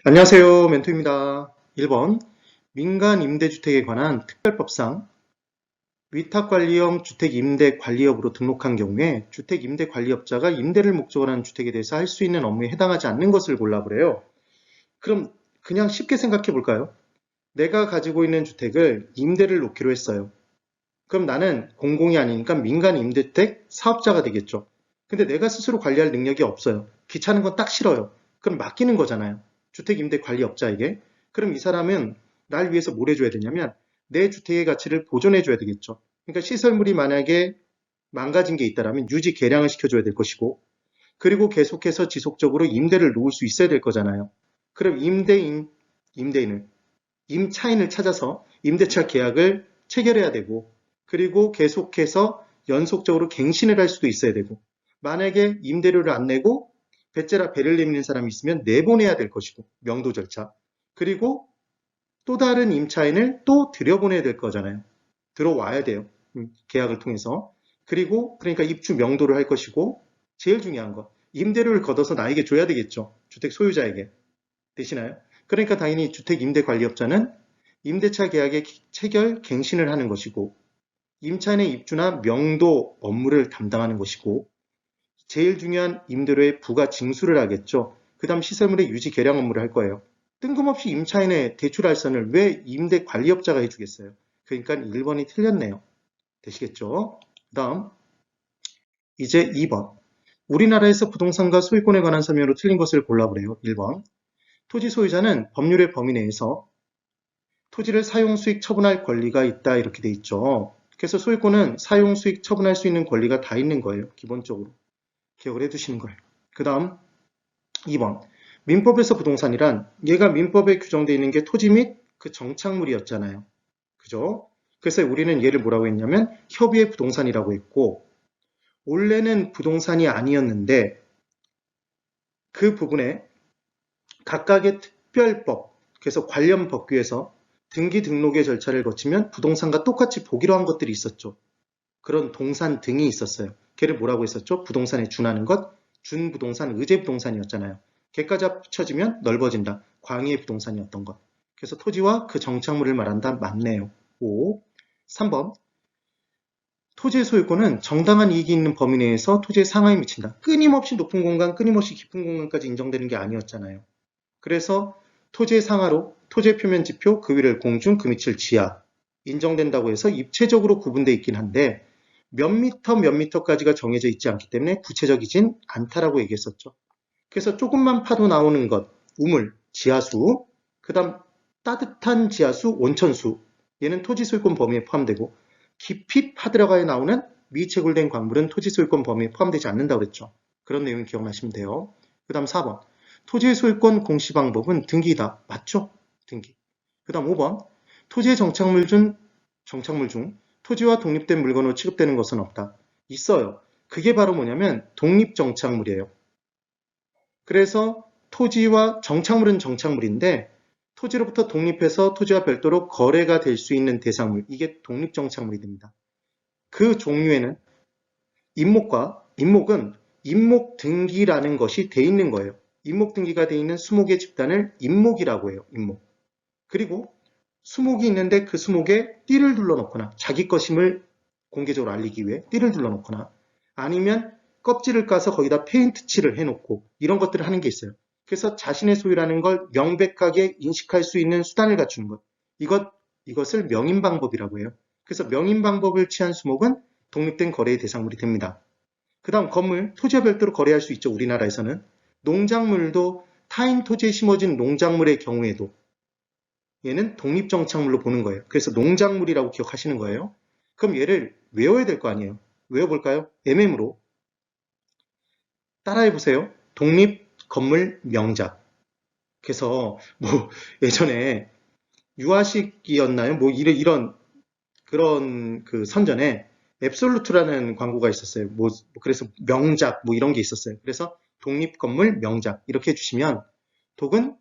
안녕하세요. 멘토입니다. 1번 민간 임대주택에 관한 특별법상 위탁관리형 주택임대관리업으로 등록한 경우에 주택임대관리업자가 임대를 목적으로 하는 주택에 대해서 할 수 있는 업무에 해당하지 않는 것을 골라보래요. 그럼 그냥 쉽게 생각해 볼까요? 내가 가지고 있는 주택을 임대를 놓기로 했어요. 그럼 나는 공공이 아니니까 민간 임대주택 사업자가 되겠죠. 근데 내가 스스로 관리할 능력이 없어요. 귀찮은 건 딱 싫어요. 그럼 맡기는 거잖아요. 주택임대관리업자에게. 그럼 이 사람은 날 위해서 뭘 해줘야 되냐면 내 주택의 가치를 보존해줘야 되겠죠. 그러니까 시설물이 만약에 망가진 게 있다면 유지 개량을 시켜줘야 될 것이고, 그리고 계속해서 지속적으로 임대를 놓을 수 있어야 될 거잖아요. 그럼 임대인을 임차인을 찾아서 임대차 계약을 체결해야 되고, 그리고 계속해서 연속적으로 갱신을 할 수도 있어야 되고, 만약에 임대료를 안 내고 배째라 배를 내미는 사람이 있으면 내보내야 될 것이고, 명도 절차. 그리고 또 다른 임차인을 또 들여보내야 될 거잖아요. 들어와야 돼요. 계약을 통해서. 그리고 그러니까 입주 명도를 할 것이고, 제일 중요한 거, 임대료를 걷어서 나에게 줘야 되겠죠. 주택 소유자에게. 되시나요? 그러니까 당연히 주택임대관리업자는 임대차 계약의 체결, 갱신을 하는 것이고, 임차인의 입주나 명도 업무를 담당하는 것이고, 제일 중요한 임대료의 부가 징수를 하겠죠. 그 다음 시설물의 유지 개량 업무를 할 거예요. 뜬금없이 임차인의 대출 알선을 왜 임대관리업자가 해주겠어요? 그러니까 1번이 틀렸네요. 되시겠죠? 그 다음 이제 2번. 우리나라에서 부동산과 소유권에 관한 설명으로 틀린 것을 골라보래요. 1번. 토지 소유자는 법률의 범위 내에서 토지를 사용 수익 처분할 권리가 있다 이렇게 돼 있죠. 그래서 소유권은 사용 수익 처분할 수 있는 권리가 다 있는 거예요. 기본적으로. 기억을 해두시는 거예요. 그 다음 2번. 민법에서 부동산이란 얘가 민법에 규정되어 있는 게 토지 및 그 정착물이었잖아요. 그죠? 그래서 우리는 얘를 뭐라고 했냐면 협의의 부동산이라고 했고, 원래는 부동산이 아니었는데 그 부분에 각각의 특별법, 그래서 관련 법규에서 등기 등록의 절차를 거치면 부동산과 똑같이 보기로 한 것들이 있었죠. 그런 동산 등이 있었어요. 걔를 뭐라고 했었죠? 부동산에 준하는 것, 준부동산, 의제부동산이었잖아요. 걔까지 합쳐지면 넓어진다. 광의의 부동산이었던 것. 그래서 토지와 그 정착물을 말한다. 맞네요. 5. 3번. 토지의 소유권은 정당한 이익이 있는 범위 내에서 토지의 상하에 미친다. 끊임없이 높은 공간, 끊임없이 깊은 공간까지 인정되는 게 아니었잖아요. 그래서 토지의 상하로 토지의 표면 지표, 그 위를 공중, 그 밑을 지하 인정된다고 해서 입체적으로 구분되어 있긴 한데 몇 미터 몇 미터까지가 정해져 있지 않기 때문에 구체적이진 않다라고 얘기했었죠. 그래서 조금만 파도 나오는 것, 우물, 지하수, 그 다음 따뜻한 지하수, 온천수 얘는 토지 소유권 범위에 포함되고 깊이 파들어가야 나오는 미채굴된 광물은 토지 소유권 범위에 포함되지 않는다고 그랬죠. 그런 내용 기억나시면 돼요. 그 다음 4번. 토지의 소유권 공시 방법은 등기다. 맞죠? 등기. 그 다음 5번. 토지의 정착물 중 토지와 독립된 물건으로 취급되는 것은 없다. 있어요. 그게 바로 뭐냐면 독립정착물이에요. 그래서 토지와 정착물은 정착물인데 토지로부터 독립해서 토지와 별도로 거래가 될 수 있는 대상물, 이게 독립정착물이 됩니다. 그 종류에는 임목은 임목등기라는 것이 돼 있는 거예요. 임목등기가 돼 있는 수목의 집단을 임목이라고 해요. 임목. 그리고 수목이 있는데 그 수목에 띠를 둘러놓거나 자기 것임을 공개적으로 알리기 위해 띠를 둘러놓거나 아니면 껍질을 까서 거기다 페인트 칠을 해놓고 이런 것들을 하는 게 있어요. 그래서 자신의 소유라는 걸 명백하게 인식할 수 있는 수단을 갖추는 것. 이것을 명인방법이라고 해요. 그래서 명인방법을 취한 수목은 독립된 거래의 대상물이 됩니다. 그 다음 건물, 토지와 별도로 거래할 수 있죠. 우리나라에서는. 농작물도 타인 토지에 심어진 농작물의 경우에도 얘는 독립정착물로 보는 거예요. 그래서 농작물이라고 기억하시는 거예요. 그럼 얘를 외워야 될 거 아니에요. 외워볼까요? MM으로. 따라해보세요. 독립건물 명작. 그래서 뭐 예전에 유아식이었나요? 뭐 이런 그런 그 선전에 앱솔루트라는 광고가 있었어요. 뭐 그래서 명작 뭐 이런 게 있었어요. 그래서 독립건물 명작 이렇게 해주시면 독은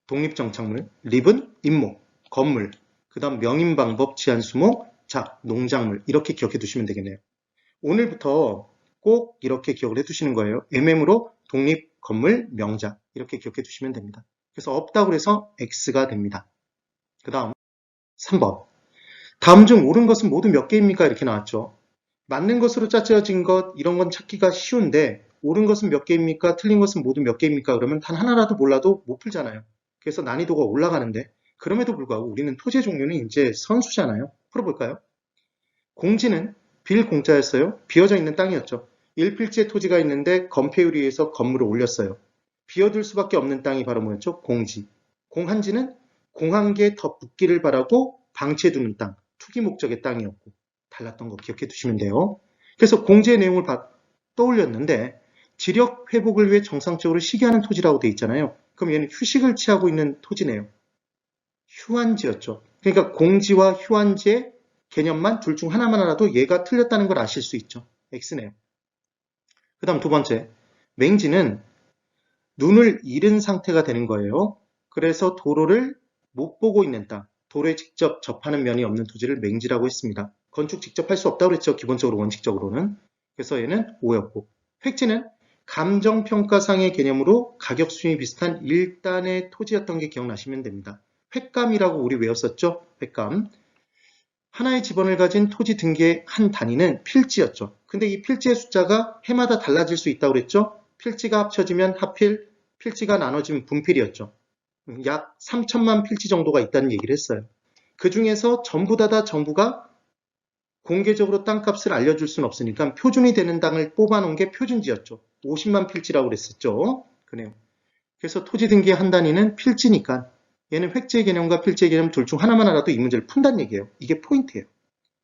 독립정착물, 립은 임목, 건물, 그 다음 명인방법, 지한수목, 작, 농작물 이렇게 기억해 두시면 되겠네요. 오늘부터 꼭 이렇게 기억을 해 두시는 거예요. MM으로 독립, 건물, 명작 이렇게 기억해 두시면 됩니다. 그래서 없다고 해서 X가 됩니다. 그 다음 3번. 다음 중 옳은 것은 모두 몇 개입니까? 이렇게 나왔죠. 맞는 것으로 짜여진 것, 이런 건 찾기가 쉬운데 옳은 것은 몇 개입니까? 틀린 것은 모두 몇 개입니까? 그러면 단 하나라도 몰라도 못 풀잖아요. 그래서 난이도가 올라가는데 그럼에도 불구하고 우리는 토지의 종류는 이제 선수잖아요. 풀어볼까요? 공지는 빌공짜였어요. 비어져 있는 땅이었죠. 1필지의 토지가 있는데 건폐율에 의해서 건물을 올렸어요. 비어둘 수밖에 없는 땅이 바로 뭐였죠? 공지. 공한지는 공한계에 더 붙기를 바라고 방치해두는 땅, 투기 목적의 땅이었고 달랐던 거 기억해 두시면 돼요. 그래서 공지의 내용을 떠올렸는데 지력 회복을 위해 정상적으로 쉬게하는 토지라고 돼 있잖아요. 그럼 얘는 휴식을 취하고 있는 토지네요. 휴한지였죠. 그러니까 공지와 휴한지의 개념만 둘 중 하나만 알아도 얘가 틀렸다는 걸 아실 수 있죠. X네요. 그 다음 두 번째, 맹지는 눈을 잃은 상태가 되는 거예요. 그래서 도로를 못 보고 있는 땅, 도로에 직접 접하는 면이 없는 토지를 맹지라고 했습니다. 건축 직접 할 수 없다고 그랬죠. 기본적으로 원칙적으로는. 그래서 얘는 O였고, 획지는 감정평가상의 개념으로 가격 수준이 비슷한 1단의 토지였던 게 기억나시면 됩니다. 획감이라고 우리 외웠었죠. 획감. 하나의 지번을 가진 토지 등기의 한 단위는 필지였죠. 근데 이 필지의 숫자가 해마다 달라질 수 있다고 그랬죠. 필지가 합쳐지면 합필, 필지가 나눠지면 분필이었죠. 약 3천만 필지 정도가 있다는 얘기를 했어요. 그 중에서 전부 다 전부가 공개적으로 땅값을 알려줄 수는 없으니까 표준이 되는 땅을 뽑아놓은 게 표준지였죠. 50만 필지라고 그랬었죠. 그래요. 그래서 토지 등기의 한 단위는 필지니까 얘는 획지의 개념과 필지의 개념 둘 중 하나만 알아도 이 문제를 푼다는 얘기예요. 이게 포인트예요.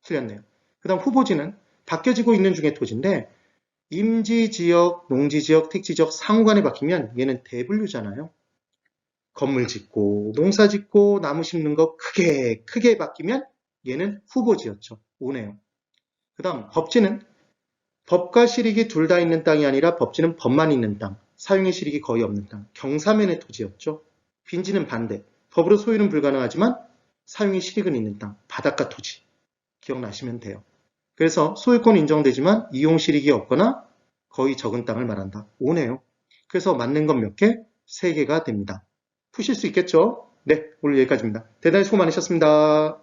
틀렸네요. 그 다음 후보지는 바뀌어지고 있는 중의 토지인데 임지지역, 농지지역, 택지지역 상호간에 바뀌면 얘는 대분류잖아요. 건물 짓고 농사 짓고 나무 심는 거 크게 바뀌면 얘는 후보지였죠. 오네요. 그 다음 법지는 법과 실익이 둘 다 있는 땅이 아니라 법지는 법만 있는 땅, 사용의 실익이 거의 없는 땅, 경사면의 토지였죠. 빈지는 반대, 법으로 소유는 불가능하지만 사용의 실익은 있는 땅, 바닷가 토지. 기억나시면 돼요. 그래서 소유권 인정되지만 이용 실익이 없거나 거의 적은 땅을 말한다. 오네요. 그래서 맞는 건 몇 개? 3개가 됩니다. 푸실 수 있겠죠? 네, 오늘 여기까지입니다. 대단히 수고 많으셨습니다.